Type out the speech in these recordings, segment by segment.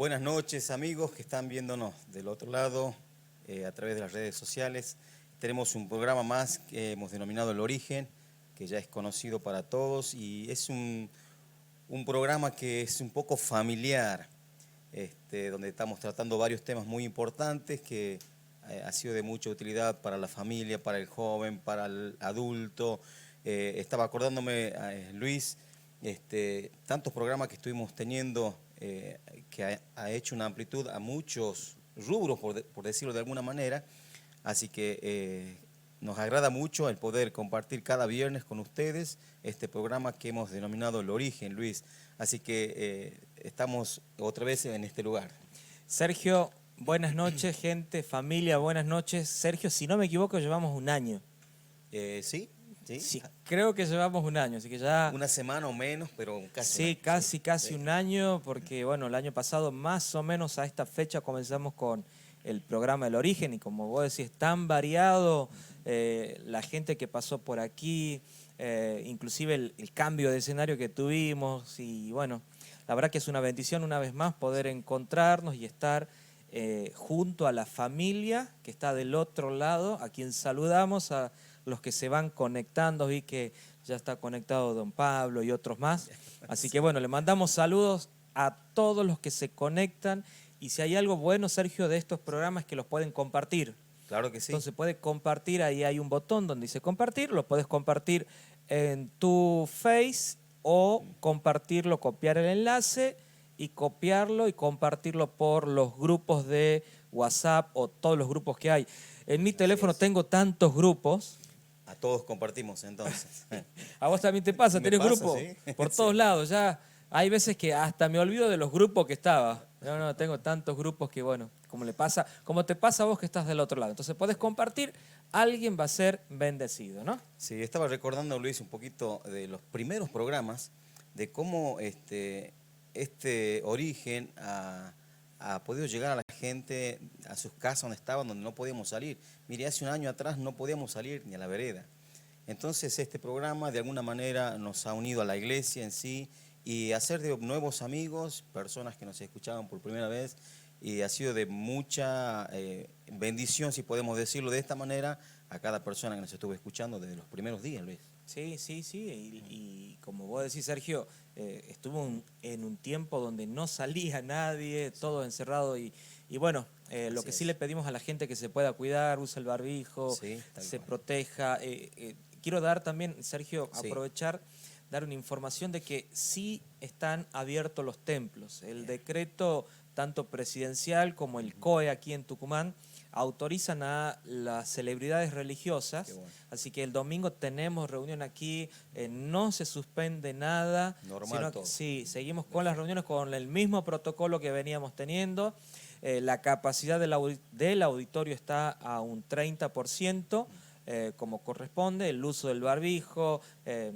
Buenas noches, amigos que están viéndonos del otro lado a través de las redes sociales. Tenemos un programa más que hemos denominado El Origen, que ya es conocido para todos y es un programa que es un poco familiar, donde estamos tratando varios temas muy importantes que ha sido de mucha utilidad para la familia, para el joven, para el adulto. Estaba acordándome, Luis, tantos programas que estuvimos teniendo que ha hecho una amplitud a muchos rubros, por decirlo de alguna manera. Así que nos agrada mucho el poder compartir cada viernes con ustedes este programa que hemos denominado El Origen, Luis. Así que estamos otra vez en este lugar. Sergio, buenas noches, gente, familia, buenas noches. Sergio, si no me equivoco, llevamos un año. ¿Sí? Sí, creo que llevamos un año, así que ya... Una semana o menos, pero casi. Sí, casi un año, porque bueno, el año pasado más o menos a esta fecha comenzamos con el programa El Origen y como vos decís, tan variado, la gente que pasó por aquí, inclusive el cambio de escenario que tuvimos y bueno, la verdad que es una bendición una vez más poder encontrarnos y estar junto a la familia que está del otro lado, a quien saludamos, a los que se van conectando, vi que ya está conectado don Pablo y otros más. Así que bueno, le mandamos saludos a todos los que se conectan y si hay algo bueno, Sergio, de estos programas que los pueden compartir. Claro que sí. Entonces puede compartir, ahí hay un botón donde dice compartir, lo puedes compartir en tu Face o compartirlo, copiar el enlace y copiarlo y compartirlo por los grupos de WhatsApp o todos los grupos que hay. En mi teléfono tengo tantos grupos. A todos compartimos entonces. ¿A vos también te pasa? ¿Tenés grupos? Sí. Por todos lados. Ya hay veces que hasta me olvido de los grupos que estaba. No, tengo tantos grupos que bueno, como te pasa a vos que estás del otro lado. Entonces podés compartir, alguien va a ser bendecido, ¿no? Sí, estaba recordando, Luis, un poquito de los primeros programas, de cómo este origen ha podido llegar a la gente, a sus casas donde estaban, donde no podíamos salir. Mire, hace un año atrás no podíamos salir ni a la vereda. Entonces este programa de alguna manera nos ha unido a la iglesia en sí y hacer de nuevos amigos, personas que nos escuchaban por primera vez, y ha sido de mucha bendición, si podemos decirlo de esta manera, a cada persona que nos estuvo escuchando desde los primeros días, Luis. Sí, y como vos decís, Sergio, estuvo en un tiempo donde no salía nadie, todo encerrado y bueno, lo que sí le pedimos a la gente que se pueda cuidar, use el barbijo, se proteja. Quiero dar también, Sergio, aprovechar, dar una información de que sí están abiertos los templos. El decreto, tanto presidencial como el COE aquí en Tucumán, autorizan a las celebridades religiosas, bueno. Así que el domingo tenemos reunión aquí, no se suspende nada. Normal sino todo. Sí, seguimos con las reuniones con el mismo protocolo que veníamos teniendo. La capacidad del auditorio está a un 30%, como corresponde, el uso del barbijo. Te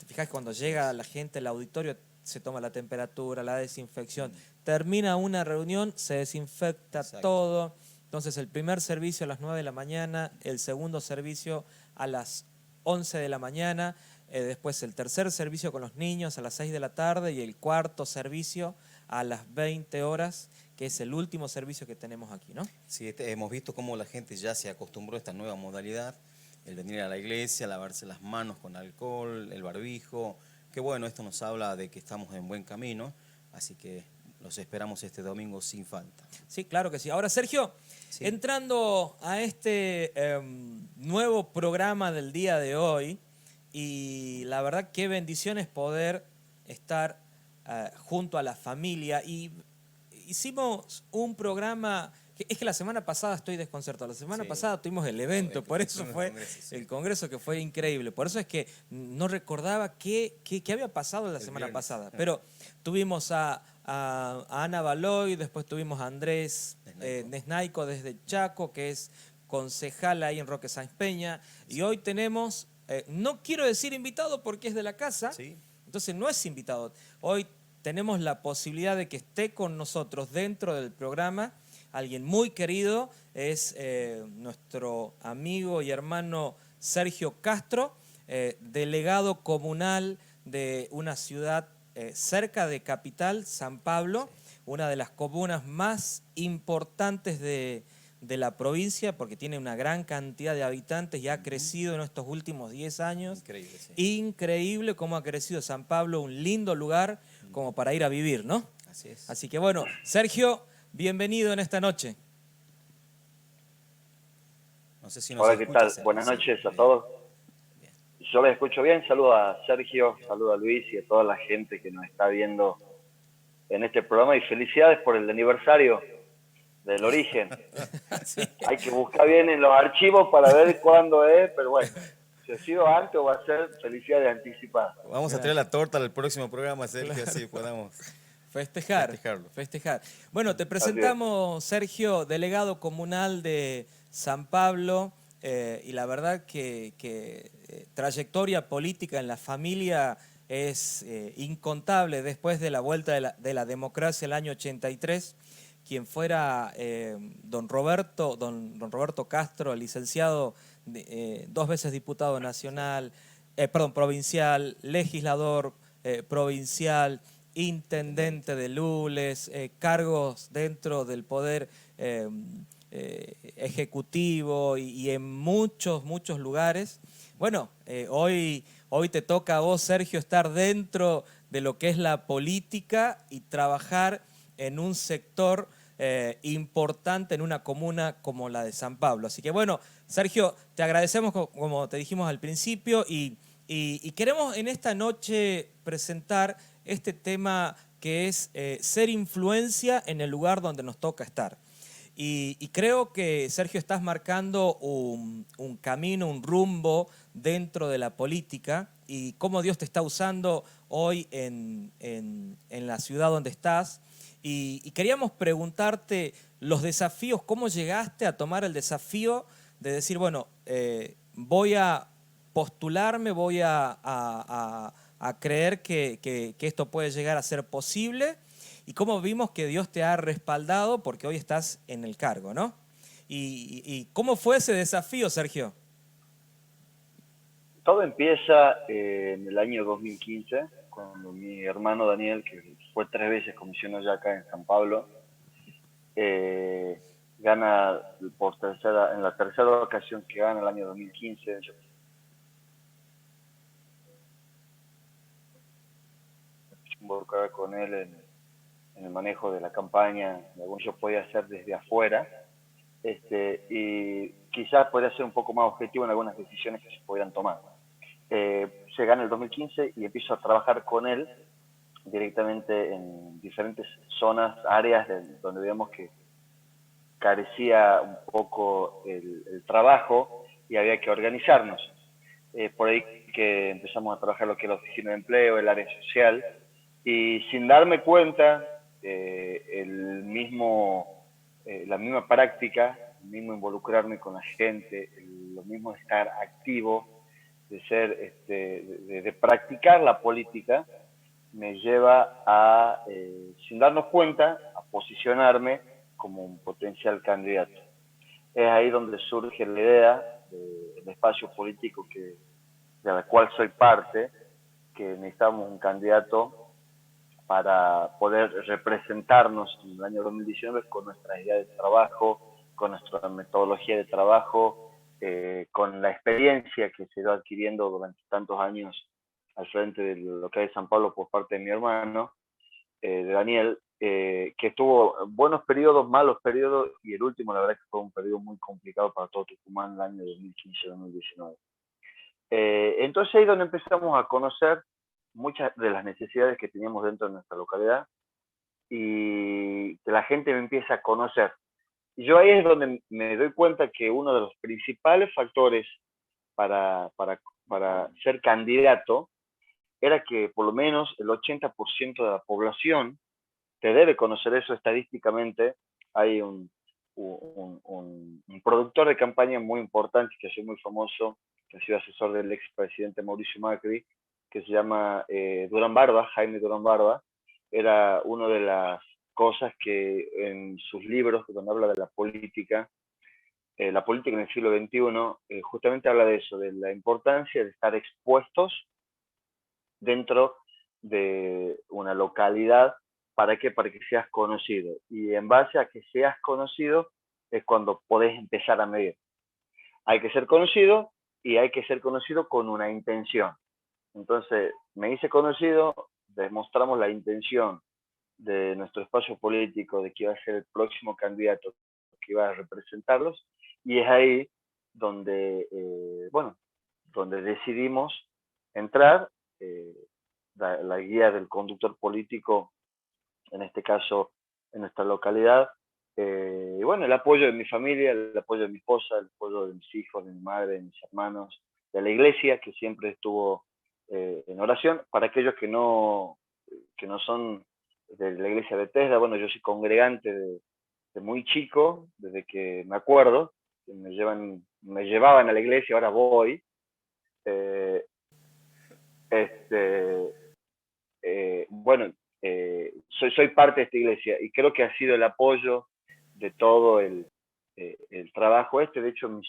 fijas que cuando llega la gente al auditorio se toma la temperatura, la desinfección. Termina una reunión, se desinfecta todo. Entonces el primer servicio a las 9 de la mañana, el segundo servicio a las 11 de la mañana, después el tercer servicio con los niños a las 6 de la tarde y el cuarto servicio a las 20 horas, que es el último servicio que tenemos aquí, ¿no? Sí, hemos visto cómo la gente ya se acostumbró a esta nueva modalidad, el venir a la iglesia, lavarse las manos con alcohol, el barbijo. Qué bueno, esto nos habla de que estamos en buen camino, así que los esperamos este domingo sin falta. Sí, claro que sí. Ahora, Sergio, entrando a este nuevo programa del día de hoy, y la verdad qué bendición es poder estar junto a la familia. Y hicimos un programa, es que la semana pasada estoy desconcertado, la semana pasada tuvimos el evento, por eso fue el congreso que fue increíble, por eso es que no recordaba qué había pasado la semana pasada, pero tuvimos a Ana Baloy, después tuvimos a Andrés Nesnaico desde Chaco, que es concejal ahí en Roque Sáenz Peña, y hoy tenemos, no quiero decir invitado porque es de la casa, entonces no es invitado, hoy tenemos la posibilidad de que esté con nosotros dentro del programa alguien muy querido, es nuestro amigo y hermano Sergio Castro, delegado comunal de una ciudad cerca de Capital, San Pablo, una de las comunas más importantes de la provincia, porque tiene una gran cantidad de habitantes y ha crecido en estos últimos 10 años. Increíble, sí. Increíble cómo ha crecido San Pablo, un lindo lugar como para ir a vivir, ¿no? Así es. Así que bueno, Sergio, bienvenido en esta noche. No sé si nos Hola, ¿qué escucha, tal? Sergio. Buenas Sí, noches a bien. todos. Bien. Yo les escucho bien. Saludo a Sergio, saludo a Luis y a toda la gente que nos está viendo en este programa. Y felicidades por el aniversario del origen. Sí. Hay que buscar bien en los archivos para ver cuándo es, pero bueno, si ha sido antes o va a ser, felicidades anticipadas. Vamos a traer la torta al próximo programa, Sergio, Claro. así podamos Festejarlo. Bueno, te Así es. presentamos, Sergio, delegado comunal de San Pablo, y la verdad que trayectoria política en la familia es incontable después de la vuelta de la democracia el año 83. Quien fuera don Roberto Castro, licenciado, 2 veces diputado nacional, provincial, legislador provincial, intendente de Lules, cargos dentro del poder ejecutivo y en muchos lugares. Bueno, hoy te toca a vos, Sergio, estar dentro de lo que es la política y trabajar en un sector importante en una comuna como la de San Pablo. Así que bueno, Sergio, te agradecemos como te dijimos al principio y queremos en esta noche presentar este tema que es ser influencia en el lugar donde nos toca estar. Y creo que, Sergio, estás marcando un camino, un rumbo dentro de la política y cómo Dios te está usando hoy en la ciudad donde estás. Y queríamos preguntarte los desafíos, cómo llegaste a tomar el desafío de decir, bueno, voy a postularme, voy a creer que esto puede llegar a ser posible, y cómo vimos que Dios te ha respaldado porque hoy estás en el cargo, ¿no? ¿Y cómo fue ese desafío, Sergio? Todo empieza en el año 2015, cuando mi hermano Daniel, que fue 3 veces comisionado ya acá en San Pablo, gana en la tercera ocasión que gana el año 2015. Yo involucrar con él en el manejo de la campaña, algún yo podía hacer desde afuera, y quizás podía ser un poco más objetivo en algunas decisiones que se podían tomar. Se gana el 2015 y empiezo a trabajar con él directamente en diferentes zonas, áreas donde vemos que carecía un poco el trabajo y había que organizarnos. Por ahí que empezamos a trabajar lo que es la oficina de empleo, el área social, y sin darme cuenta, la misma práctica, el mismo involucrarme con la gente, lo mismo estar activo, de practicar la política, me lleva a, sin darnos cuenta, a posicionarme como un potencial candidato. Es ahí donde surge la idea del espacio político de la cual soy parte, que necesitamos un candidato para poder representarnos en el año 2019 con nuestra idea de trabajo, con nuestra metodología de trabajo, con la experiencia que se va adquiriendo durante tantos años al frente de lo que es San Pablo por parte de mi hermano, de Daniel, que tuvo buenos periodos, malos periodos, y el último la verdad que fue un periodo muy complicado para todo Tucumán el año 2015-2019. Entonces ahí es donde empezamos a conocer muchas de las necesidades que teníamos dentro de nuestra localidad y que la gente me empieza a conocer. Y yo ahí es donde me doy cuenta que uno de los principales factores para ser candidato era que por lo menos el 80% de la población te debe conocer eso estadísticamente. Hay un productor de campaña muy importante que ha sido muy famoso, que ha sido asesor del expresidente Mauricio Macri, que se llama Durán Barba, Jaime Durán Barba. Era una de las cosas que en sus libros, donde habla de la política en el siglo XXI, justamente habla de eso, de la importancia de estar expuestos dentro de una localidad ¿Para qué? Para que seas conocido. Y en base a que seas conocido es cuando podés empezar a medir. Hay que ser conocido y hay que ser conocido con una intención. Entonces, me hice conocido, demostramos la intención de nuestro espacio político, de que iba a ser el próximo candidato que iba a representarlos, y es ahí donde, bueno, donde decidimos entrar, la guía del conductor político, en este caso en nuestra localidad, y bueno, el apoyo de mi familia, el apoyo de mi esposa, el apoyo de mis hijos, de mi madre, de mis hermanos, de la iglesia, que siempre estuvo en oración. Para aquellos que no son de la iglesia de Bethesda, bueno, yo soy congregante de muy chico, desde que me acuerdo, que me llevaban a la iglesia, ahora voy. Eh, este, bueno, soy parte de esta iglesia y creo que ha sido el apoyo de todo el trabajo este. De hecho, mi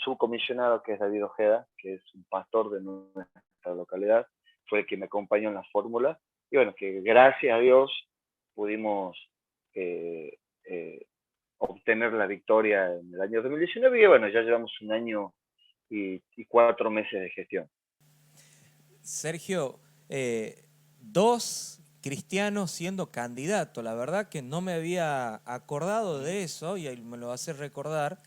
subcomisionado, que es David Ojeda, que es un pastor de nuestra localidad, fue el que me acompañó en la fórmula. Y bueno, que gracias a Dios pudimos eh, eh, obtener la victoria en el año 2019 y bueno, ya llevamos un año y 4 meses de gestión. Sergio, dos cristianos siendo candidatos, la verdad que no me había acordado de eso y ahí me lo hace recordar.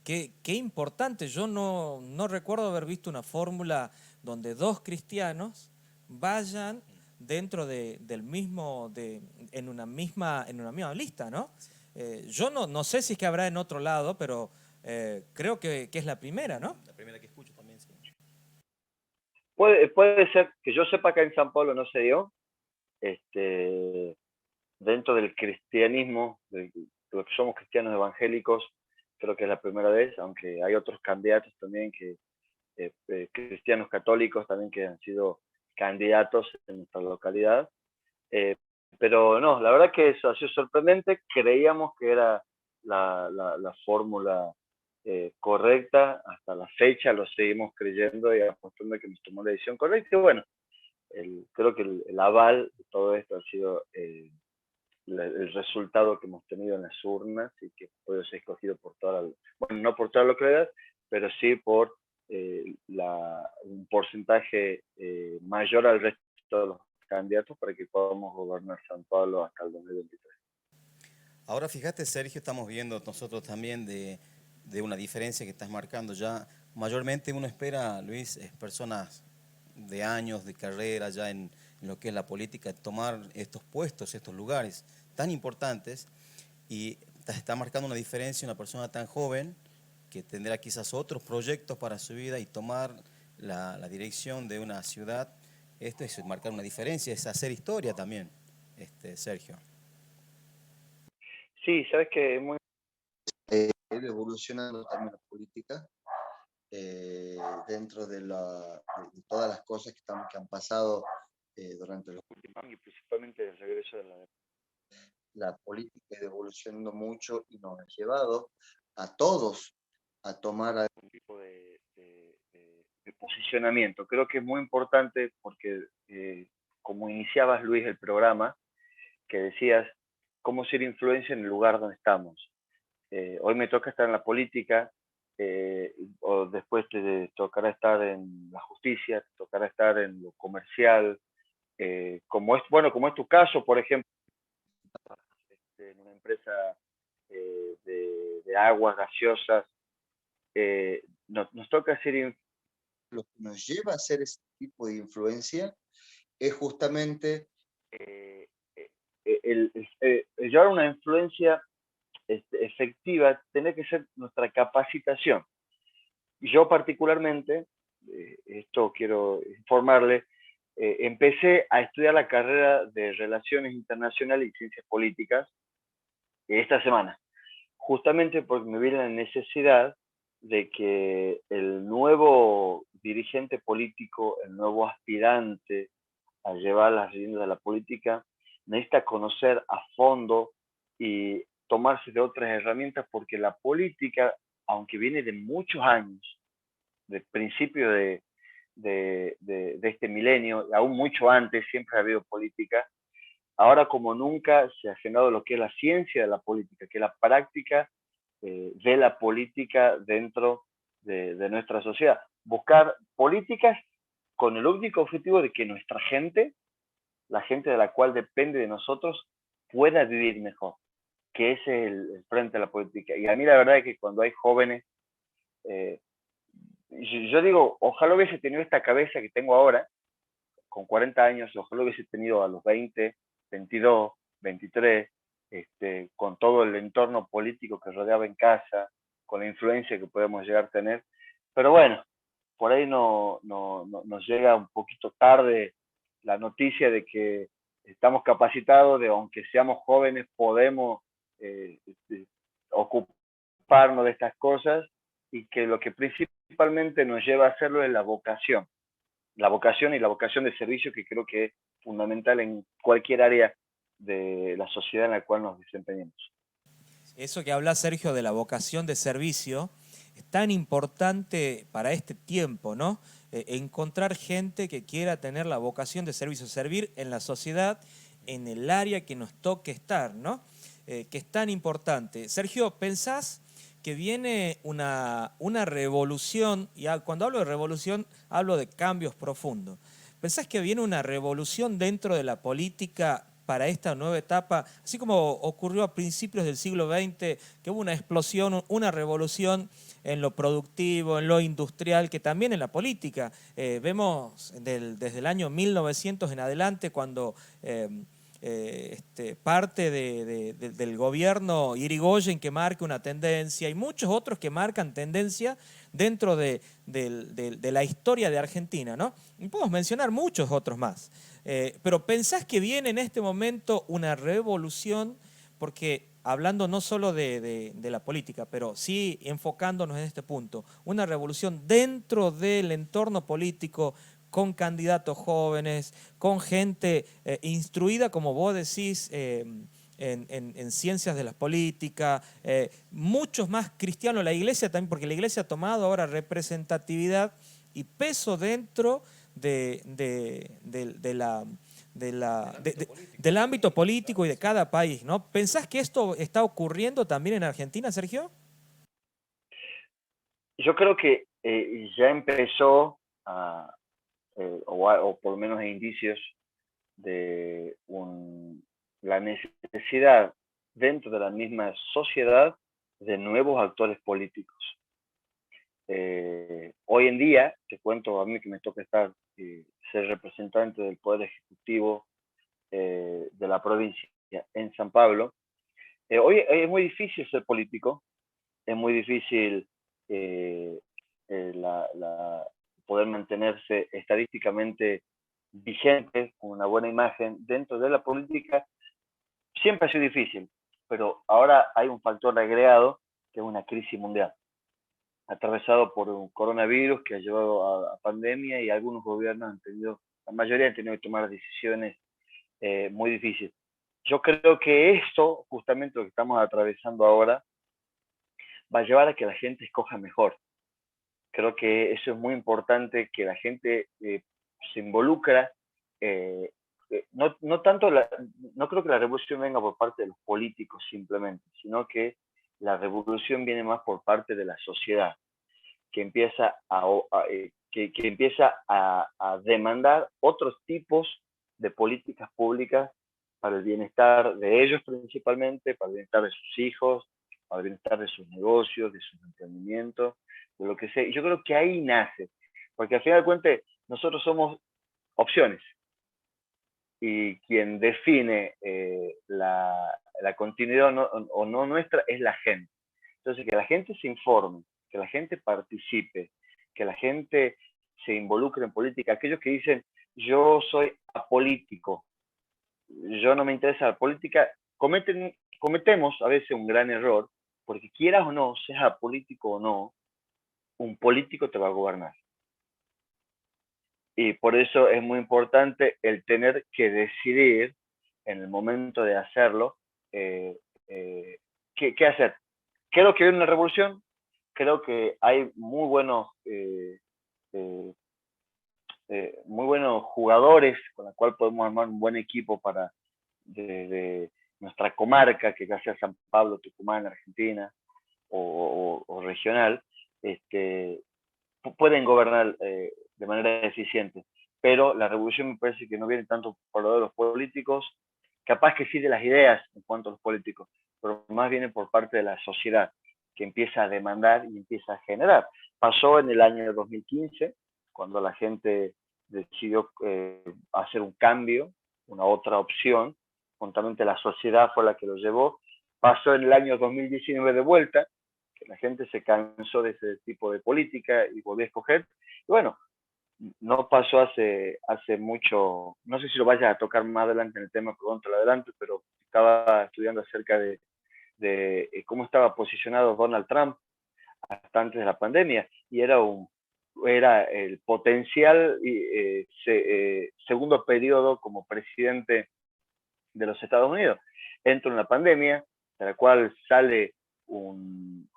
Qué importante, yo no recuerdo haber visto una fórmula donde dos cristianos vayan dentro del mismo, en una misma lista, ¿no? Yo no sé si es que habrá en otro lado, pero creo que es la primera, ¿no? La primera que escucho también, sí. Puede ser que yo sepa que en San Pablo no se dio, dentro del cristianismo, de los que somos cristianos evangélicos, creo que es la primera vez, aunque hay otros candidatos también, cristianos católicos también que han sido candidatos en nuestra localidad. Eh, pero no, la verdad que eso ha sido sorprendente. Creíamos que era la fórmula correcta. Hasta la fecha lo seguimos creyendo y apostando que nos tomó la decisión correcta. Y bueno, creo que el aval de todo esto ha sido el resultado que hemos tenido en las urnas y que puede ser escogido por bueno, no por toda la localidad, pero sí por un porcentaje mayor al resto de los candidatos para que podamos gobernar San Pablo hasta el 2023. Ahora fíjate, Sergio, estamos viendo nosotros también de una diferencia que estás marcando ya. Mayormente uno espera, Luis, personas de años de carrera ya en lo que es la política, tomar estos puestos, estos lugares tan importantes, y está marcando una diferencia una persona tan joven que tendrá quizás otros proyectos para su vida y tomar la dirección de una ciudad. Esto es marcar una diferencia, es hacer historia también, Sergio. Sí, sabes que es muy evolucionando también la política dentro de todas las cosas que han pasado durante los últimos años, y principalmente el regreso de la política ha ido evolucionando mucho y nos ha llevado a todos a tomar algún tipo de posicionamiento. Creo que es muy importante porque, como iniciabas, Luis, el programa, que decías cómo ser influencia en el lugar donde estamos. Hoy me toca estar en la política, o después te tocará estar en la justicia, te tocará estar en lo comercial, como es tu caso, por ejemplo, en una empresa de aguas gaseosas. Nos toca ser. Lo que nos lleva a hacer ese tipo de influencia es justamente el llevar una influencia efectiva, tiene que ser nuestra capacitación. Yo particularmente, esto quiero informarle, empecé a estudiar la carrera de Relaciones Internacionales y Ciencias Políticas esta semana, justamente porque me vi la necesidad de que el nuevo dirigente político, el nuevo aspirante a llevar las riendas de la política, necesita conocer a fondo y tomarse de otras herramientas, porque la política, aunque viene de muchos años, del principio de este milenio, aún mucho antes, siempre ha habido política, ahora como nunca se ha generado lo que es la ciencia de la política, que es la práctica de la política dentro de nuestra sociedad. Buscar políticas con el único objetivo de que nuestra gente, la gente de la cual depende de nosotros, pueda vivir mejor, que ese es el frente a la política. Y a mí la verdad es que cuando hay jóvenes, eh, yo digo, ojalá hubiese tenido esta cabeza que tengo ahora, con 40 años, ojalá hubiese tenido a los 20, 22, 23, con todo el entorno político que rodeaba en casa, con la influencia que podemos llegar a tener. Pero bueno, por ahí nos llega un poquito tarde la noticia de que estamos capacitados, de aunque seamos jóvenes, podemos ocuparnos de estas cosas, y que lo que principalmente nos lleva a hacerlo es la vocación y la vocación de servicio, que creo que es fundamental en cualquier área de la sociedad en la cual nos desempeñemos. Eso que habla Sergio de la vocación de servicio es tan importante para este tiempo, ¿no? Encontrar gente que quiera tener la vocación de servicio, servir en la sociedad, en el área que nos toque estar, ¿no? Que es tan importante. Sergio, ¿pensás que viene una revolución? Y cuando hablo de revolución, hablo de cambios profundos. ¿Pensás que viene una revolución dentro de la política para esta nueva etapa, así como ocurrió a principios del siglo XX, que hubo una explosión, una revolución en lo productivo, en lo industrial, que también en la política? Vemos desde el año 1900 en adelante, cuando parte del gobierno Irigoyen, que marca una tendencia, y muchos otros que marcan tendencia dentro de la historia de Argentina, ¿no? Y podemos mencionar muchos otros más. Pero ¿pensás que viene en este momento una revolución? Porque hablando no solo de la política, pero sí enfocándonos en este punto, una revolución dentro del entorno político, con candidatos jóvenes, con gente instruida, como vos decís, en ciencias de la política, muchos más cristianos, la iglesia también, porque la iglesia ha tomado ahora representatividad y peso dentro del ámbito político y de cada país, ¿no? ¿Pensás que esto está ocurriendo también en Argentina, Sergio? Yo creo que ya empezó o por lo menos hay indicios de la necesidad dentro de la misma sociedad de nuevos actores políticos. Hoy en día, te cuento a mí que me toca ser representante del Poder Ejecutivo de la provincia en San Pablo. Hoy es muy difícil ser político, es muy difícil poder mantenerse estadísticamente vigente, con una buena imagen dentro de la política. Siempre ha sido difícil, pero ahora hay un factor agregado, que es una crisis mundial, atravesado por un coronavirus que ha llevado a pandemia, y algunos gobiernos la mayoría han tenido que tomar decisiones muy difíciles. Yo creo que esto, justamente lo que estamos atravesando ahora, va a llevar a que la gente escoja mejor. Creo que eso es muy importante, que la gente se involucra. No creo que la revolución venga por parte de los políticos simplemente, sino que la revolución viene más por parte de la sociedad, que empieza a demandar otros tipos de políticas públicas para el bienestar de ellos principalmente, para el bienestar de sus hijos, para el bienestar de sus negocios, de sus emprendimientos, de lo que sea. Y yo creo que ahí nace, porque al final de cuentas nosotros somos opciones, y quien define la continuidad o no nuestra es la gente. Entonces, que la gente se informe, que la gente participe, que la gente se involucre en política. Aquellos que dicen, yo soy apolítico, yo no me interesa la política, cometemos a veces un gran error, porque quieras o no, seas apolítico o no, un político te va a gobernar. Y por eso es muy importante el tener que decidir en el momento de hacerlo qué hacer. Creo que viene una revolución, creo que hay muy buenos jugadores con los cuales podemos armar un buen equipo para de nuestra comarca, que ya sea San Pablo, Tucumán, Argentina o regional, pueden gobernar de manera eficiente. Pero la revolución me parece que no viene tanto por lo de los políticos, capaz que sí de las ideas en cuanto a los políticos, pero más viene por parte de la sociedad, que empieza a demandar y empieza a generar. Pasó en el año 2015, cuando la gente decidió hacer un cambio, una otra opción, juntamente la sociedad fue la que lo llevó. Pasó en el año 2019 de vuelta, que la gente se cansó de ese tipo de política y volvió a escoger. Y bueno, no pasó hace mucho, no sé si lo vayas a tocar más adelante en el tema, perdón, te lo adelanto, pero estaba estudiando acerca de cómo estaba posicionado Donald Trump hasta antes de la pandemia, y era el potencial segundo periodo como presidente de los Estados Unidos. Entra una pandemia, de la cual sale un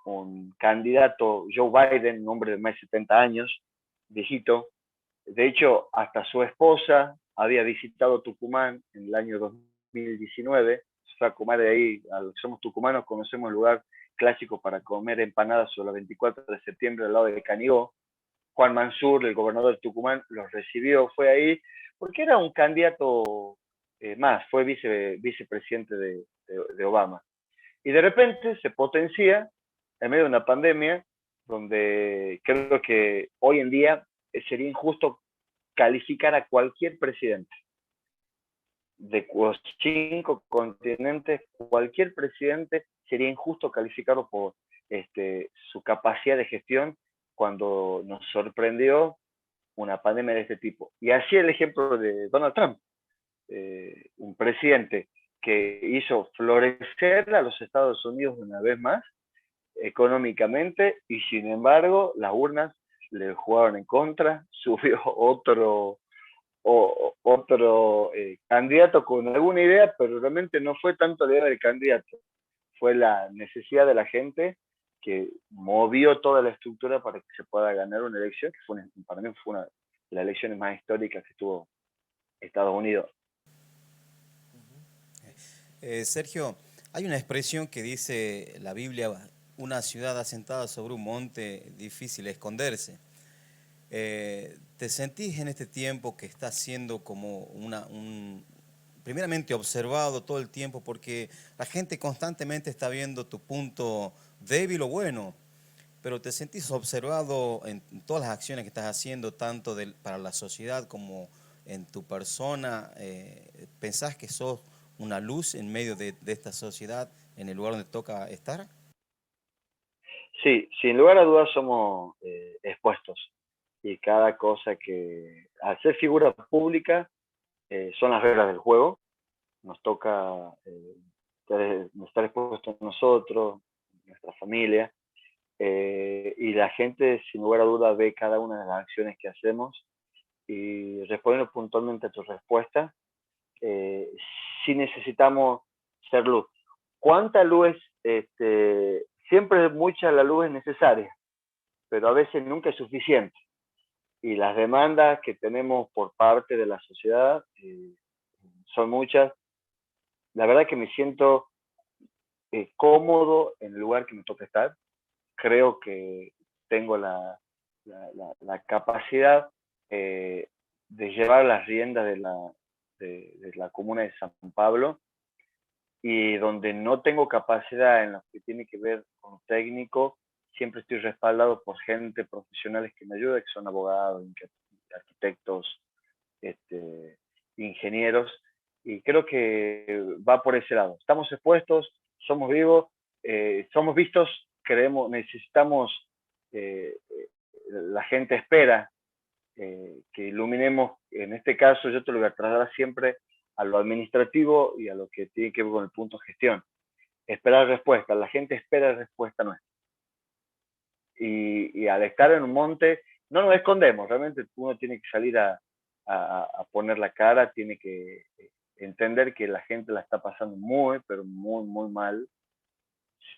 candidato, Joe Biden, un hombre de más de 70 años, viejito. De hecho, hasta su esposa había visitado Tucumán en el año 2019. Fue a comer de ahí, somos tucumanos, conocemos el lugar clásico para comer empanadas sobre el 24 de septiembre al lado de Canigó. Juan Mansur, el gobernador de Tucumán, los recibió, fue ahí, porque era un candidato más, fue vicepresidente de Obama. Y de repente se potencia en medio de una pandemia donde creo que hoy en día sería injusto calificar a cualquier presidente de los 5 continentes, cualquier presidente sería injusto calificarlo por su capacidad de gestión cuando nos sorprendió una pandemia de este tipo. Y así el ejemplo de Donald Trump, un presidente que hizo florecer a los Estados Unidos una vez más económicamente, y sin embargo las urnas le jugaron en contra, subió otro candidato con alguna idea, pero realmente no fue tanto la idea del candidato, fue la necesidad de la gente que movió toda la estructura para que se pueda ganar una elección, que para mí fue una de las elecciones más históricas que tuvo Estados Unidos. Sergio, hay una expresión que dice la Biblia: una ciudad asentada sobre un monte, difícil esconderse. ¿Te sentís en este tiempo que estás siendo como primeramente observado todo el tiempo, porque la gente constantemente está viendo tu punto débil o bueno, pero te sentís observado en todas las acciones que estás haciendo, tanto para la sociedad como en tu persona? ¿Pensás que sos una luz en medio de esta sociedad, en el lugar donde toca estar? Sí, sin lugar a dudas somos expuestos, y cada cosa que, al ser figura pública, son las reglas del juego. Nos toca estar expuestos nosotros, nuestra familia, y la gente sin lugar a dudas ve cada una de las acciones que hacemos. Y respondiendo puntualmente a tu respuesta, sí necesitamos ser luz. ¿Cuánta luz? Siempre mucha la luz es necesaria, pero a veces nunca es suficiente. Y las demandas que tenemos por parte de la sociedad son muchas. La verdad que me siento cómodo en el lugar que me toca estar. Creo que tengo la capacidad de llevar las riendas de la comuna de San Pablo, y donde no tengo capacidad en lo que tiene que ver con técnico, siempre estoy respaldado por gente profesionales que me ayuda, que son abogados, arquitectos, ingenieros, y creo que va por ese lado. Estamos expuestos, somos vivos, somos vistos, necesitamos, la gente espera que iluminemos. En este caso yo te lo voy a trasladar siempre a lo administrativo y a lo que tiene que ver con el punto gestión. Esperar respuesta, la gente espera respuesta nuestra. Y al estar en un monte, no nos escondemos, realmente uno tiene que salir a poner la cara, tiene que entender que la gente la está pasando muy, pero muy, muy mal.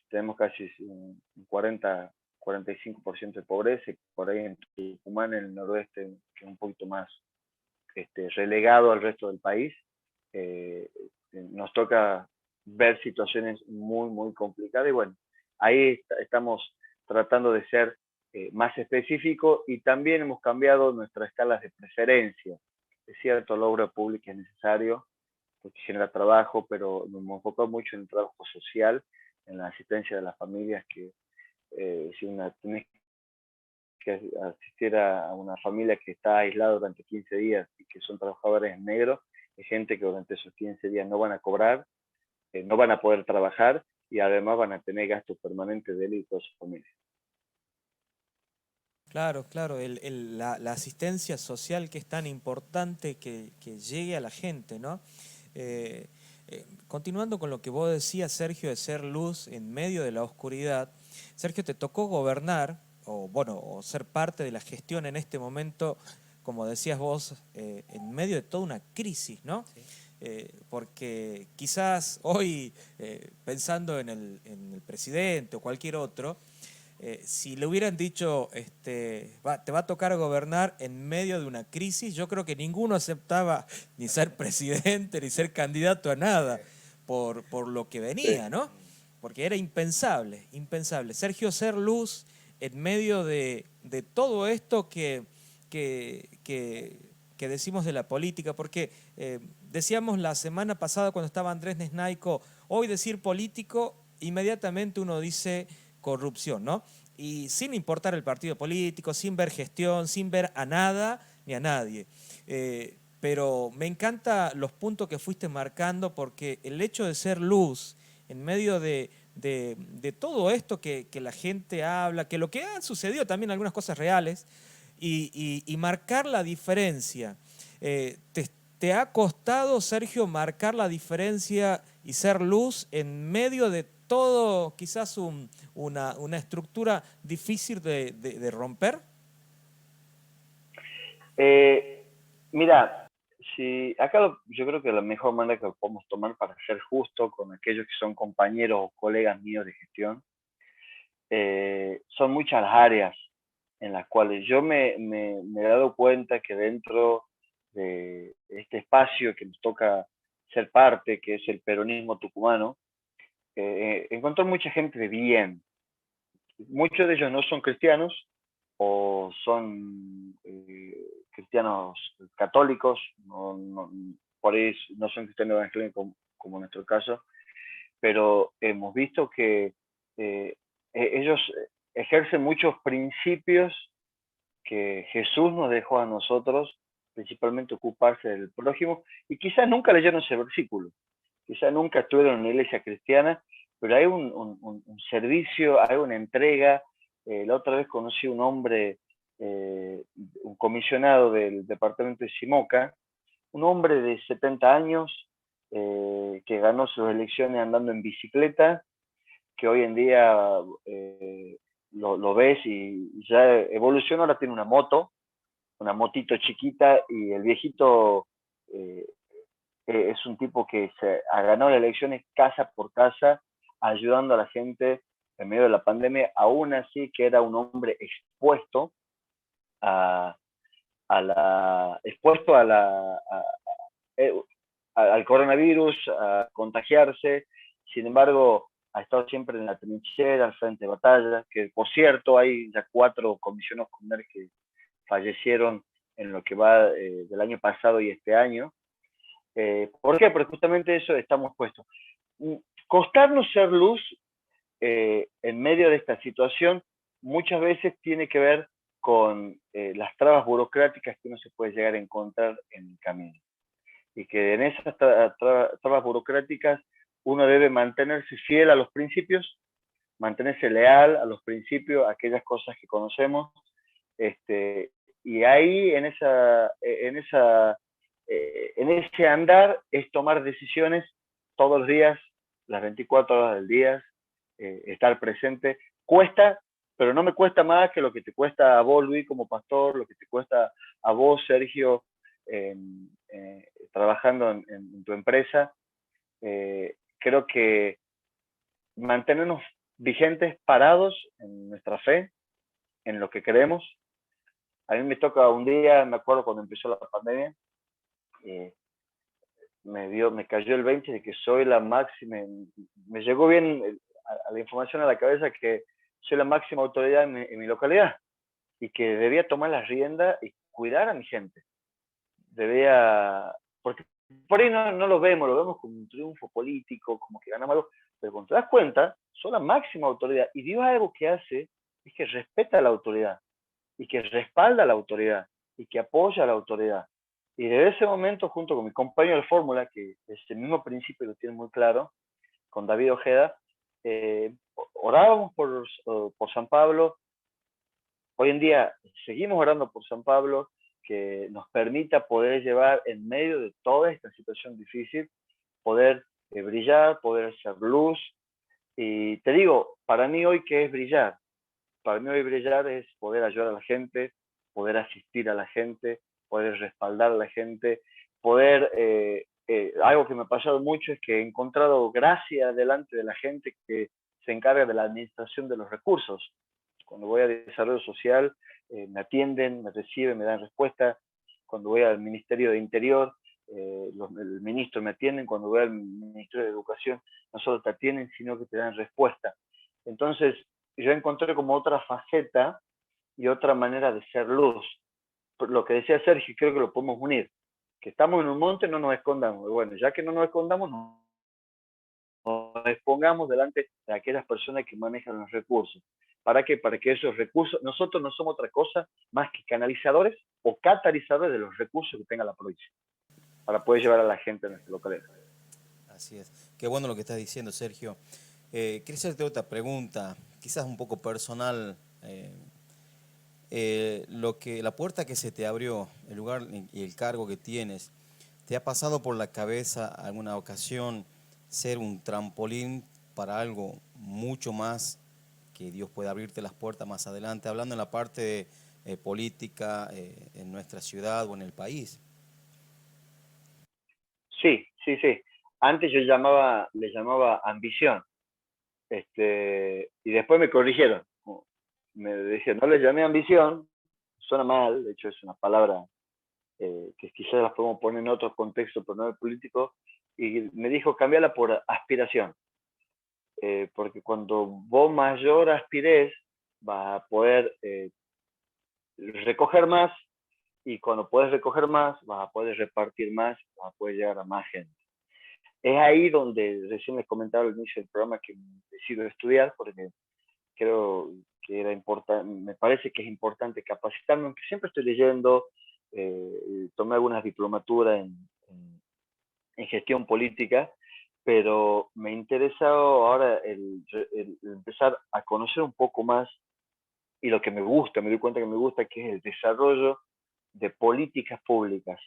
Tenemos casi un 45% de pobreza, y por ahí en Tucumán, en el noroeste, que es un poquito más relegado al resto del país, nos toca ver situaciones muy, muy complicadas y bueno, ahí estamos tratando de ser más específicos y también hemos cambiado nuestras escalas de preferencia. Es cierto, la obra pública es necesario porque genera trabajo, pero nos hemos enfocado mucho en el trabajo social, en la asistencia de las familias que si tenés que asistir a una familia que está aislada durante 15 días y que son trabajadores en negro, es gente que durante esos 15 días no van a cobrar, no van a poder trabajar y además van a tener gastos permanentes de él y toda su familia. Claro, claro, la asistencia social que es tan importante que llegue a la gente, ¿no? Eh, Continuando con lo que vos decías, Sergio, de ser luz en medio de la oscuridad, Sergio, te tocó gobernar, o bueno, o ser parte de la gestión en este momento, como decías vos, en medio de toda una crisis, ¿no? Sí. Porque quizás hoy, pensando en el presidente o cualquier otro, si le hubieran dicho, te va a tocar gobernar en medio de una crisis, yo creo que ninguno aceptaba ni ser presidente ni ser candidato a nada por lo que venía, ¿no? Porque era impensable, impensable. Sergio, ser luz en medio de todo esto que decimos de la política, porque decíamos la semana pasada cuando estaba Andrés Nesnaico, hoy decir político, inmediatamente uno dice corrupción, ¿no? Y sin importar el partido político, sin ver gestión, sin ver a nada ni a nadie. Pero me encanta los puntos que fuiste marcando porque el hecho de ser luz en medio de todo esto que la gente habla, que lo que han sucedido también algunas cosas reales, y marcar la diferencia. ¿Te ha costado, Sergio, marcar la diferencia y ser luz en medio de todo, quizás una estructura difícil de romper? Mira, si acá yo creo que la mejor manera que lo podemos tomar para ser justo con aquellos que son compañeros o colegas míos de gestión, son muchas las áreas en las cuales yo me he dado cuenta que dentro de este espacio que nos toca ser parte, que es el peronismo tucumano, encontró mucha gente de bien. Muchos de ellos no son cristianos o son cristianos católicos, por ahí no son cristianos evangélicos como en nuestro caso, pero hemos visto que ellos ejercen muchos principios que Jesús nos dejó a nosotros, principalmente ocuparse del prójimo, y quizás nunca leyeron ese versículo, quizás nunca estuvieron en una iglesia cristiana, pero hay un servicio, hay una entrega. La otra vez conocí un hombre, un comisionado del departamento de Simoca, un hombre de 70 años que ganó sus elecciones andando en bicicleta, que hoy en día lo ves y ya evolucionó, ahora tiene una moto, una motito chiquita, y el viejito eh, es un tipo que ha ganado las elecciones casa por casa, ayudando a la gente en medio de la pandemia, aún así que era un hombre expuesto a, expuesto eh, al coronavirus, a contagiarse. Sin embargo, ha estado siempre en la trinchera, al frente de batalla, que por cierto hay ya 4 comisionados comunales que fallecieron en lo que va del año pasado y este año. ¿Por qué? Porque justamente eso estamos puestos. Costarnos ser luz en medio de esta situación muchas veces tiene que ver con las trabas burocráticas que uno se puede llegar a encontrar en el camino. Y que en esas trabas burocráticas uno debe mantenerse fiel a los principios, mantenerse leal a los principios, a aquellas cosas que conocemos. Y ahí en ese andar es tomar decisiones todos los días, las 24 horas del día, estar presente. Cuesta, pero no me cuesta más que lo que te cuesta a vos, Luis, como pastor, lo que te cuesta a vos, Sergio, trabajando en tu empresa. Creo que mantenernos vigentes, parados en nuestra fe, en lo que creemos. A mí me toca un día, me acuerdo cuando empezó la pandemia, me cayó el 20 de que soy la máxima, me llegó bien a la información a la cabeza que soy la máxima autoridad en mi localidad y que debía tomar las riendas y cuidar a mi gente. Debía, porque por ahí no lo vemos como un triunfo político, como que ganamos algo, pero cuando te das cuenta, soy la máxima autoridad y Dios algo que hace es que respeta a la autoridad y que respalda a la autoridad y que apoya a la autoridad. Y desde ese momento, junto con mi compañero de fórmula, que ese mismo principio lo tiene muy claro, con David Ojeda, orábamos por San Pablo. Hoy en día seguimos orando por San Pablo, que nos permita poder llevar en medio de toda esta situación difícil, poder brillar, poder ser luz. Y te digo, para mí hoy, ¿qué es brillar? Para mí hoy brillar es poder ayudar a la gente, poder asistir a la gente, poder respaldar a la gente, poder, algo que me ha pasado mucho es que he encontrado gracia delante de la gente que se encarga de la administración de los recursos. Cuando voy a desarrollo social, me atienden, me reciben, me dan respuesta. Cuando voy al Ministerio de Interior, el ministro me atienden. Cuando voy al Ministerio de Educación, no solo te atienden, sino que te dan respuesta. Entonces, yo encontré como otra faceta y otra manera de ser luz. Lo que decía Sergio, creo que lo podemos unir. Que estamos en un monte, no nos escondamos. Y bueno, ya que no nos escondamos, nos expongamos delante de aquellas personas que manejan los recursos. ¿Para qué? Para que esos recursos, nosotros no somos otra cosa más que canalizadores o catalizadores de los recursos que tenga la provincia, para poder llevar a la gente a nuestra localidad. Así es. Qué bueno lo que estás diciendo, Sergio. Quería hacerte otra pregunta, quizás un poco personal. La puerta que se te abrió, el lugar y el cargo que tienes, ¿te ha pasado por la cabeza alguna ocasión ser un trampolín para algo mucho más, que Dios pueda abrirte las puertas más adelante, hablando en la parte política en nuestra ciudad o en el país? Sí, sí, sí. Antes yo le llamaba ambición. Y después me corrigieron. Me decían, no le llamé ambición, suena mal, de hecho es una palabra que quizás la podemos poner en otro contexto, pero no el político, y me dijo, cambiarla por aspiración. Porque cuando vos mayor aspires, vas a poder recoger más, y cuando puedes recoger más, vas a poder repartir más, vas a poder llegar a más gente. Es ahí donde recién les comentaba al inicio del programa que decido estudiar, porque creo que era importante, me parece que es importante capacitarme, aunque siempre estoy leyendo, tomé algunas diplomaturas en gestión política, pero me ha interesado ahora el empezar a conocer un poco más y lo que me gusta, me doy cuenta que me gusta, que es el desarrollo de políticas públicas.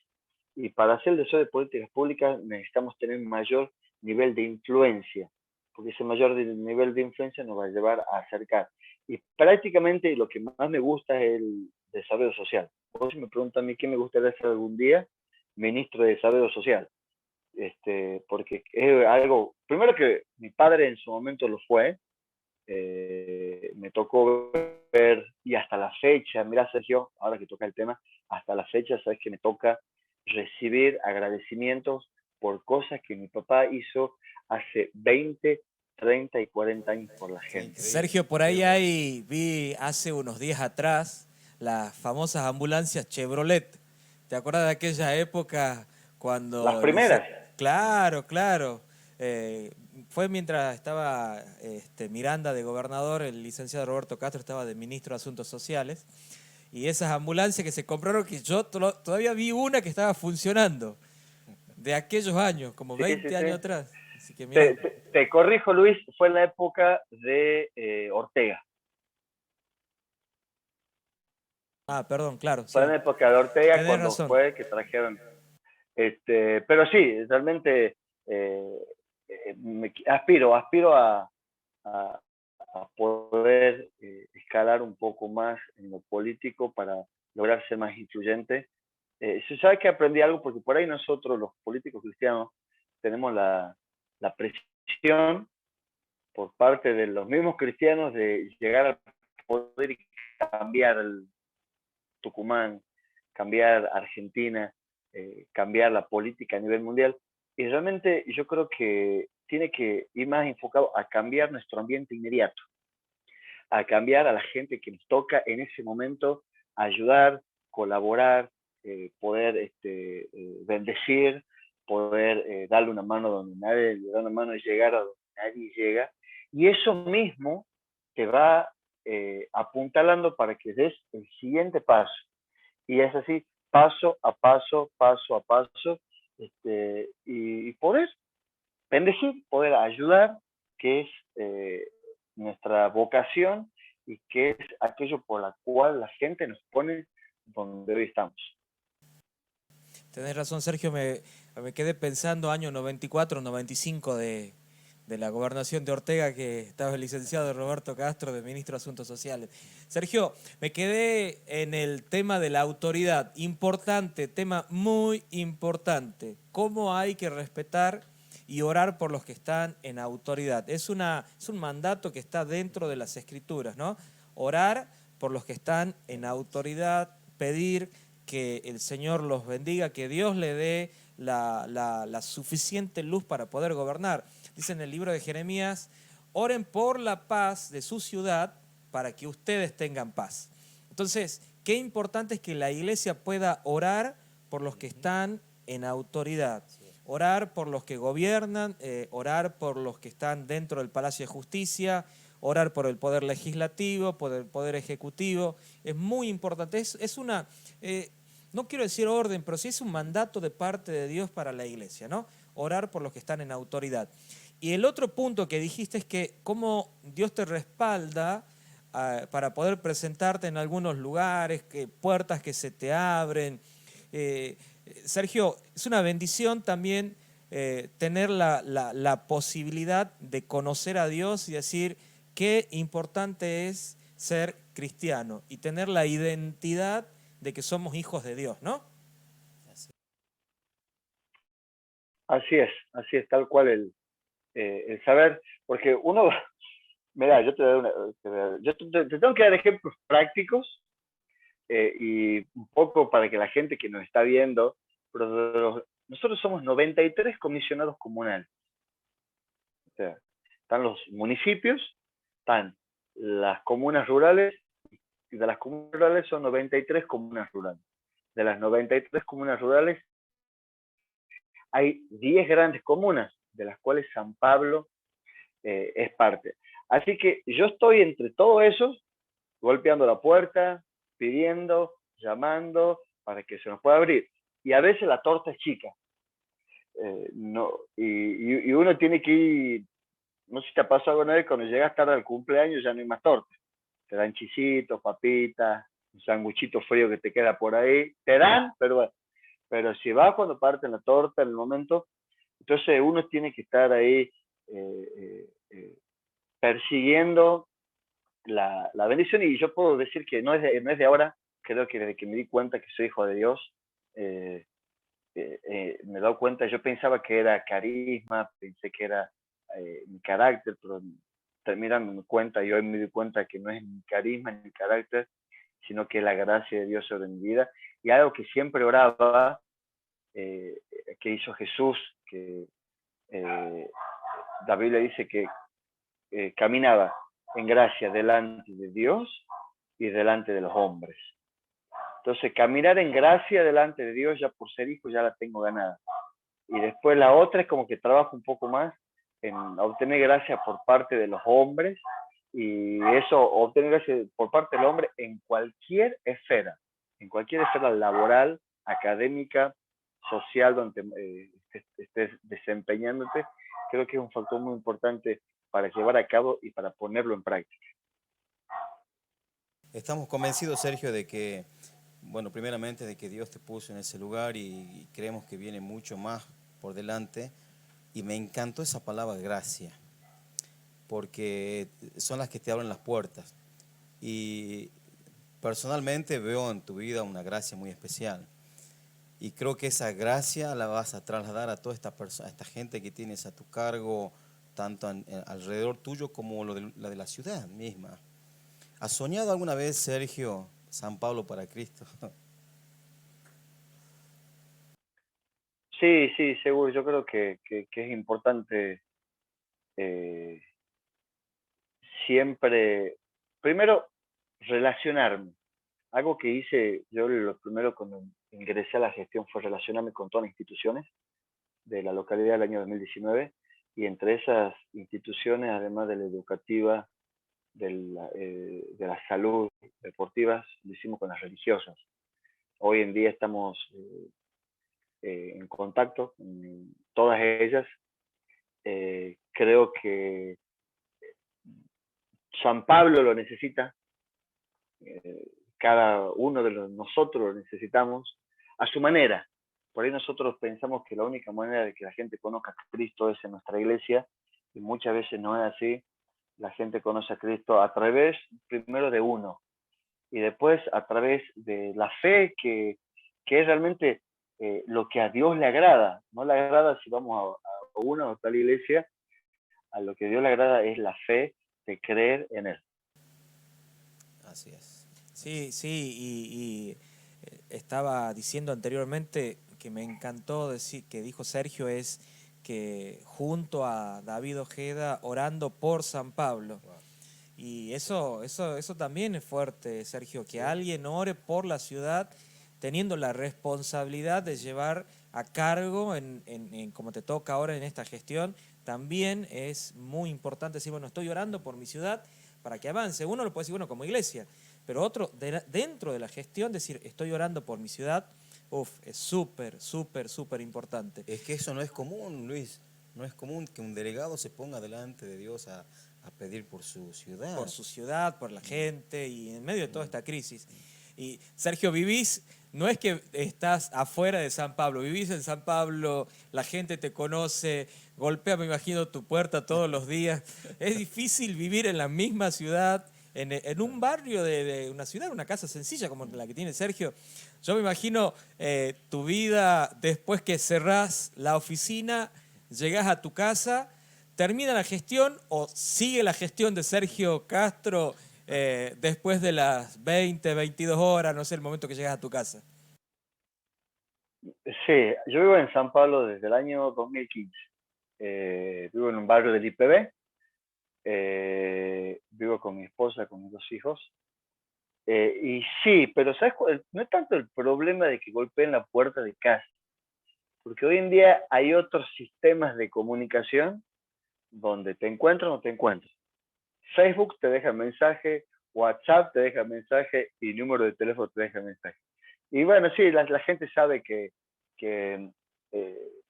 Y para hacer el desarrollo de políticas públicas necesitamos tener mayor nivel de influencia, porque ese mayor nivel de influencia nos va a llevar a acercar. Y prácticamente lo que más me gusta es el desarrollo social. Vos si me preguntan a mí qué me gustaría ser algún día, ministro de Desarrollo Social. Porque es algo, primero que mi padre en su momento lo fue, me tocó ver, y hasta la fecha, mira Sergio, ahora que toca el tema, hasta la fecha, sabes que me toca recibir agradecimientos por cosas que mi papá hizo hace 20, 30 y 40 años por la gente. Sergio, por ahí vi hace unos días atrás las famosas ambulancias Chevrolet. ¿Te acuerdas de aquella época cuando... Las primeras. Claro, claro. Fue mientras estaba Miranda de gobernador, el licenciado Roberto Castro estaba de ministro de Asuntos Sociales, y esas ambulancias que se compraron, que yo todavía vi una que estaba funcionando, de aquellos años, como Sí, 20 sí, años sí. atrás. Así que mirá. Te corrijo, Luis, fue en la época de Ortega. Ah, perdón, claro, Fue sí. en la época de Ortega Tenés cuando razón. fue que trajeron. Pero sí, realmente aspiro a poder escalar un poco más en lo político para lograr ser más influyente. Se sabe que aprendí algo porque por ahí nosotros, los políticos cristianos, tenemos la presión por parte de los mismos cristianos de llegar al poder y cambiar el Tucumán, cambiar Argentina, cambiar la política a nivel mundial, Y realmente yo creo que tiene que ir más enfocado a cambiar nuestro ambiente inmediato, a cambiar a la gente que nos toca en ese momento, ayudar, colaborar, poder bendecir, poder darle una mano donde nadie le da una mano y llegar a donde nadie llega. Y eso mismo te va apuntalando para que des el siguiente paso. Y es así, paso a paso, paso a paso, y poder bendecir, poder ayudar, que es nuestra vocación y que es aquello por la cual la gente nos pone donde hoy estamos. Tenés razón, Sergio, me quedé pensando año 94, 95 de la gobernación de Ortega, que estaba el licenciado Roberto Castro, de ministro de Asuntos Sociales. Sergio, me quedé en el tema de la autoridad, importante, tema muy importante, cómo hay que respetar y orar por los que están en autoridad. Es un mandato que está dentro de las Escrituras, ¿no? Orar por los que están en autoridad, pedir que el Señor los bendiga, que Dios le dé la suficiente luz para poder gobernar. Dice en el libro de Jeremías, oren por la paz de su ciudad para que ustedes tengan paz. Entonces, qué importante es que la iglesia pueda orar por los que están en autoridad, orar por los que gobiernan, orar por los que están dentro del Palacio de Justicia, orar por el poder legislativo, por el poder ejecutivo. Es muy importante, es una, no quiero decir orden, pero sí es un mandato de parte de Dios para la iglesia, ¿no? Orar por los que están en autoridad. Y el otro punto que dijiste es que cómo Dios te respalda para poder presentarte en algunos lugares, puertas que se te abren. Sergio, es una bendición también tener la posibilidad de conocer a Dios y decir qué importante es ser cristiano y tener la identidad de que somos hijos de Dios, ¿no? Así es tal cual el saber, porque uno, mira, yo te tengo que dar ejemplos prácticos y un poco para que la gente que nos está viendo, pero nosotros somos 93 comisionados comunales. O sea, están los municipios, están las comunas rurales, y de las comunas rurales son 93 comunas rurales. De las 93 comunas rurales hay 10 grandes comunas, de las cuales San Pablo es parte. Así que yo estoy entre todos esos, golpeando la puerta, pidiendo, llamando, para que se nos pueda abrir. Y a veces la torta es chica. No, y uno tiene que ir, no sé si te ha pasado alguna vez, cuando llegas tarde al cumpleaños ya no hay más torta. Te dan chisitos, papitas, un sanguchito frío que te queda por ahí. Te dan, pero bueno. Pero si vas cuando parten la torta en el momento, entonces uno tiene que estar ahí persiguiendo la bendición. Y yo puedo decir que no es de ahora, creo que desde que me di cuenta que soy hijo de Dios, me he dado cuenta, yo pensaba que era carisma, pensé que era mi carácter, pero terminando cuenta, y hoy me di cuenta que no es mi carisma ni mi carácter, sino que es la gracia de Dios sobre mi vida. Y algo que siempre oraba, que hizo Jesús, que la Biblia dice que caminaba en gracia delante de Dios y delante de los hombres. Entonces, caminar en gracia delante de Dios, ya por ser hijo, ya la tengo ganada. Y después la otra es como que trabajo un poco más en obtener gracia por parte de los hombres, y eso, obtener gracia por parte del hombre en cualquier esfera laboral, académica, social, donde estés desempeñándote, creo que es un factor muy importante para llevar a cabo y para ponerlo en práctica. Estamos convencidos, Sergio, de que, bueno, primeramente de que Dios te puso en ese lugar y creemos que viene mucho más por delante. Y me encantó esa palabra gracia, porque son las que te abren las puertas. Y personalmente veo en tu vida una gracia muy especial. Y creo que esa gracia la vas a trasladar a toda a esta gente que tienes a tu cargo, tanto alrededor tuyo como la de la ciudad misma. ¿Has soñado alguna vez, Sergio, San Pablo para Cristo? Sí, sí, seguro. Yo creo que es importante eh, siempre, primero, relacionarme. Algo que hice yo lo primero cuando ingresé a la gestión fue relacionarme con todas las instituciones de la localidad del año 2019 y entre esas instituciones, además de la educativa, de la salud, deportivas, lo hicimos con las religiosas. Hoy en día estamos en contacto con todas ellas. Creo que San Pablo lo necesita, cada uno de nosotros lo necesitamos a su manera. Por ahí nosotros pensamos que la única manera de que la gente conozca a Cristo es en nuestra iglesia, y muchas veces no es así. La gente conoce a Cristo a través, primero, de uno, y después a través de la fe, que es realmente lo que a Dios le agrada. No le agrada si vamos a una o tal iglesia, a lo que a Dios le agrada es la fe de creer en Él. Así es. Sí, sí, estaba diciendo anteriormente que me encantó decir, que dijo Sergio, es que junto a David Ojeda orando por San Pablo. Wow. Y eso también es fuerte, Sergio, que Sí. alguien ore por la ciudad teniendo la responsabilidad de llevar a cargo, como te toca ahora en esta gestión, también es muy importante decir, bueno, estoy orando por mi ciudad para que avance. Uno lo puede decir, bueno, como iglesia, pero otro, dentro de la gestión, decir, estoy orando por mi ciudad, es súper, súper, súper importante. Es que eso no es común, Luis. No es común que un delegado se ponga delante de Dios a pedir por su ciudad. Por su ciudad, por la gente y en medio de toda esta crisis. Y Sergio, vivís, no es que estás afuera de San Pablo, vivís en San Pablo, la gente te conoce, golpea, me imagino, tu puerta todos los días. Es difícil vivir en la misma ciudad, en un barrio de una ciudad, una casa sencilla como la que tiene Sergio. Yo me imagino tu vida después que cerrás la oficina, llegás a tu casa. ¿Termina la gestión o sigue la gestión de Sergio Castro después de las 20, 22 horas, no sé, el momento que llegas a tu casa? Sí, yo vivo en San Pablo desde el año 2015. Vivo en un barrio del IPB. Vivo con mi esposa, con mis 2 hijos. Y sí, pero ¿sabes cuál? No es tanto el problema de que golpeen la puerta de casa, porque hoy en día hay otros sistemas de comunicación donde te encuentran o no te encuentran. Facebook te deja mensaje, WhatsApp te deja mensaje y número de teléfono te deja mensaje. Y bueno, sí, la gente sabe que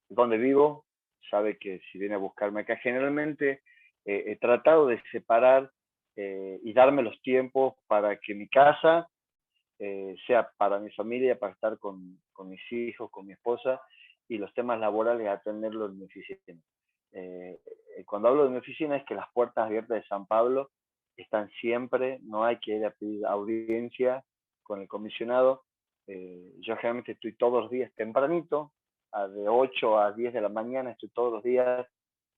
donde vivo, sabe que si viene a buscarme acá, generalmente he tratado de separar y darme los tiempos para que mi casa sea para mi familia, para estar con mis hijos, con mi esposa, y los temas laborales atenderlos en mi oficina. Eh, Cuando hablo de mi oficina es que las puertas abiertas de San Pablo están siempre, no hay que ir a pedir audiencia con el comisionado. Yo generalmente estoy todos los días tempranito, de 8 a 10 de la mañana estoy todos los días.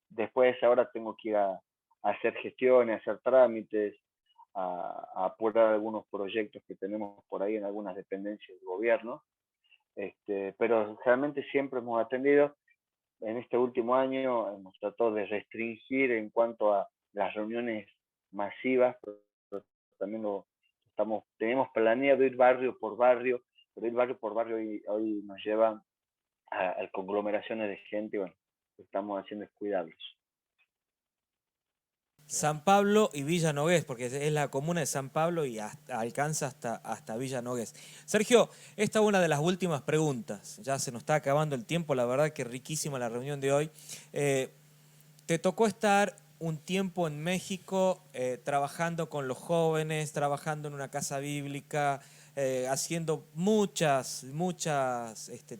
Después ahora tengo que ir a hacer gestiones, a hacer trámites, a apurar algunos proyectos que tenemos por ahí en algunas dependencias del gobierno. Pero realmente siempre hemos atendido. En este último año hemos tratado de restringir en cuanto a las reuniones masivas, pero también tenemos planeado ir barrio por barrio, pero ir barrio por barrio hoy nos lleva a conglomeraciones de gente. Bueno, lo que estamos haciendo es cuidarlos. San Pablo y Villa Nogués, porque es la comuna de San Pablo y alcanza hasta Villa Nogués. Sergio, esta es una de las últimas preguntas. Ya se nos está acabando el tiempo, la verdad que riquísima la reunión de hoy. Te tocó estar un tiempo en México trabajando con los jóvenes, trabajando en una casa bíblica, haciendo muchas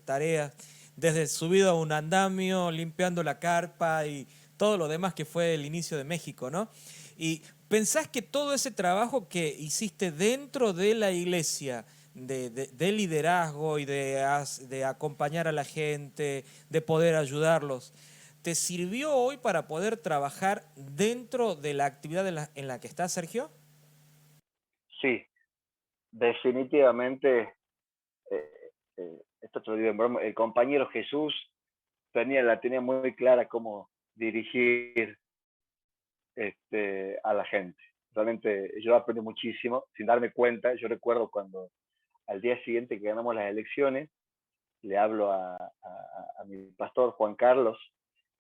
tareas, desde subido a un andamio, limpiando la carpa y todo lo demás que fue el inicio de México, ¿no? Y pensás que todo ese trabajo que hiciste dentro de la iglesia, de liderazgo y de acompañar a la gente, de poder ayudarlos, ¿te sirvió hoy para poder trabajar dentro de la actividad en la que estás, Sergio? Sí, definitivamente. Esto te lo digo en broma, el compañero Jesús la tenía muy clara cómo dirigir a la gente. Realmente yo aprendí muchísimo sin darme cuenta. Yo recuerdo cuando al día siguiente que ganamos las elecciones, le hablo a mi pastor Juan Carlos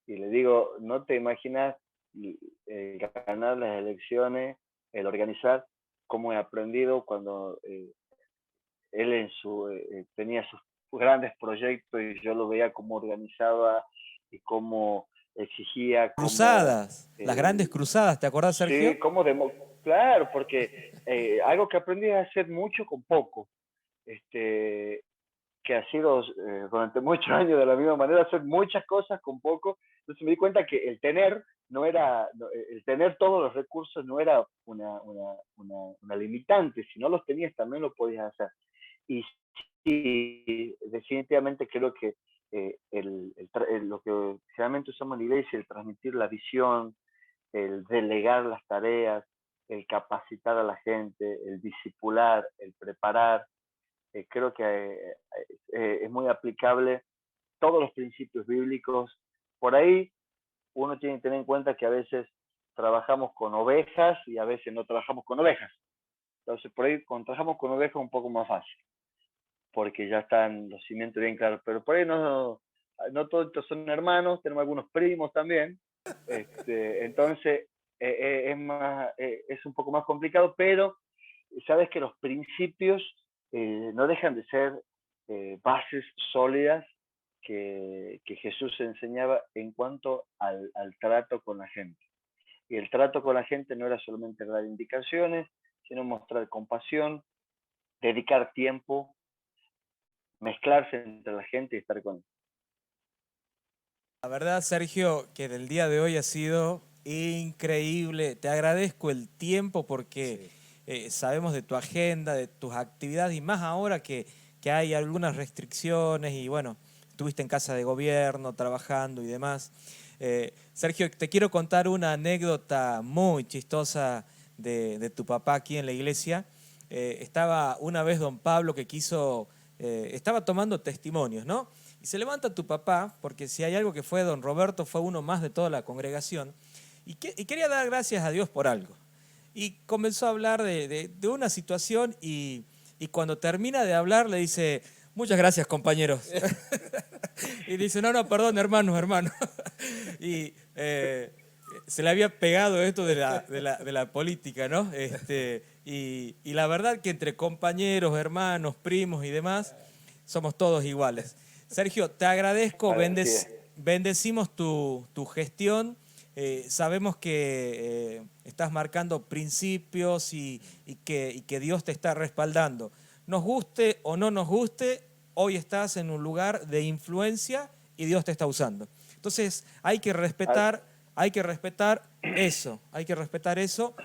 y le digo, no te imaginas ganar las elecciones, el organizar, cómo he aprendido cuando él tenía sus grandes proyectos y yo lo veía cómo organizaba y cómo exigía, cómo... Cruzadas, las grandes cruzadas, ¿te acordás, Sergio? Sí, claro, porque algo que aprendí es hacer mucho con poco, que ha sido durante muchos años de la misma manera, hacer muchas cosas con poco. Entonces me di cuenta que el tener todos los recursos no era una limitante. Si no los tenías, también lo podías hacer. Y sí, definitivamente creo que lo que generalmente usamos en la iglesia, el transmitir la visión, el delegar las tareas, el capacitar a la gente, el discipular, el preparar, creo que es muy aplicable todos los principios bíblicos. Por ahí uno tiene que tener en cuenta que a veces trabajamos con ovejas y a veces no trabajamos con ovejas. Entonces, por ahí cuando trabajamos con ovejas es un poco más fácil, porque ya están los cimientos bien claros. Pero por ahí no todos estos son hermanos, tenemos algunos primos también. Entonces, es un poco más complicado, pero sabes que los principios no dejan de ser bases sólidas que Jesús enseñaba en cuanto al trato con la gente. Y el trato con la gente no era solamente dar indicaciones, sino mostrar compasión, dedicar tiempo, mezclarse entre la gente y estar con ellos. La verdad, Sergio, que del día de hoy ha sido increíble. Te agradezco el tiempo porque sabemos de tu agenda, de tus actividades y más ahora que hay algunas restricciones y bueno, estuviste en casa de gobierno trabajando y demás. Sergio, te quiero contar una anécdota muy chistosa de tu papá aquí en la iglesia. Estaba una vez don Pablo que estaba tomando testimonios, ¿no? Y se levanta tu papá, porque si hay algo que fue don Roberto, fue uno más de toda la congregación, y quería dar gracias a Dios por algo. Y comenzó a hablar de una situación y cuando termina de hablar le dice, muchas gracias compañeros. Y dice, no, perdón, hermano. Y se le había pegado esto de la política, ¿no? Y la verdad que entre compañeros, hermanos, primos y demás, somos todos iguales. Sergio, te agradezco, bendecimos tu gestión. Sabemos que estás marcando principios y que Dios te está respaldando. Nos guste o no nos guste, hoy estás en un lugar de influencia y Dios te está usando. Entonces hay que respetar eso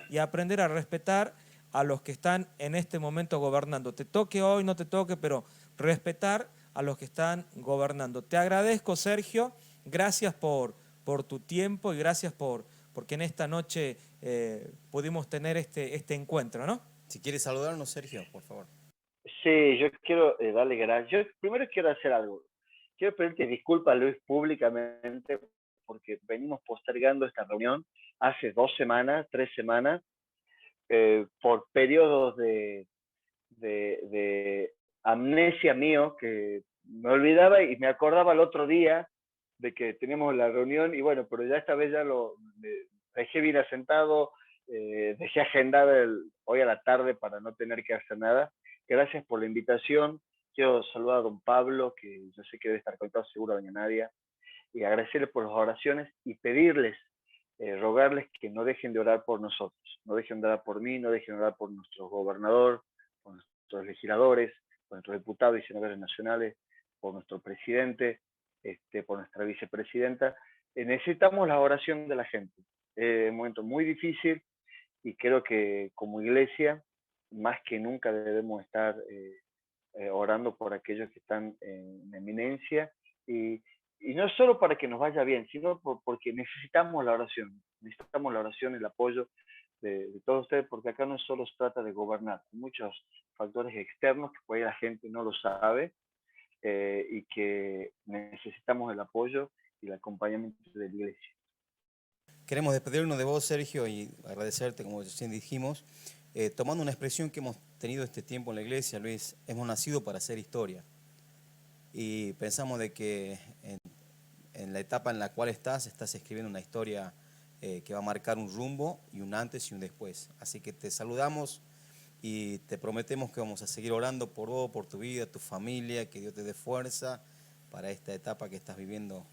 y aprender a respetar a los que están en este momento gobernando. Te toque hoy, no te toque, pero respetar a los que están gobernando. Te agradezco, Sergio, gracias por tu tiempo y gracias porque en esta noche pudimos tener este encuentro, ¿no? Si quieres saludarnos, Sergio, por favor. Sí, yo quiero darle gracias. Yo primero quiero hacer algo. Quiero pedirte disculpas, Luis, públicamente, porque venimos postergando esta reunión hace 2 semanas, 3 semanas, por periodos de amnesia mío, que me olvidaba y me acordaba el otro día de que teníamos la reunión y bueno, pero ya esta vez ya lo dejé bien asentado, dejé agendada hoy a la tarde para no tener que hacer nada. Gracias por la invitación. Quiero saludar a don Pablo, que yo sé que debe estar conectado seguro a doña Nadia, y agradecerle por las oraciones y pedirles, rogarles que no dejen de orar por nosotros, no dejen de orar por mí, no dejen de orar por nuestro gobernador, por nuestros legisladores, por nuestros diputados y senadores nacionales, por nuestro presidente, por nuestra vicepresidenta. Necesitamos la oración de la gente. Es un momento muy difícil y creo que como iglesia, más que nunca debemos estar orando por aquellos que están en eminencia y no solo para que nos vaya bien, sino porque necesitamos la oración, el apoyo de todos ustedes, porque acá no solo se trata de gobernar, hay muchos factores externos que por ahí la gente no lo sabe, y que necesitamos el apoyo y el acompañamiento de la iglesia. Queremos despedirnos de vos, Sergio, y agradecerte, como recién dijimos, tomando una expresión que hemos tenido este tiempo en la iglesia, Luis, hemos nacido para hacer historia. Y pensamos de que en la etapa en la cual estás escribiendo una historia que va a marcar un rumbo y un antes y un después. Así que te saludamos y te prometemos que vamos a seguir orando por vos, por tu vida, tu familia, que Dios te dé fuerza para esta etapa que estás viviendo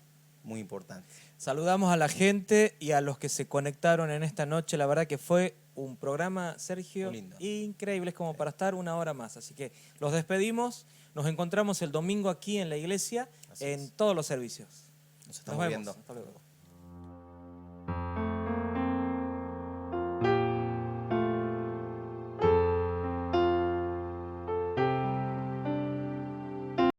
muy importante. Saludamos a la gente y a los que se conectaron en esta noche. La verdad que fue un programa, Sergio, increíble. Es como para estar una hora más. Así que los despedimos. Nos encontramos el domingo aquí en la iglesia, en todos los servicios. Nos estamos viendo. Hasta luego.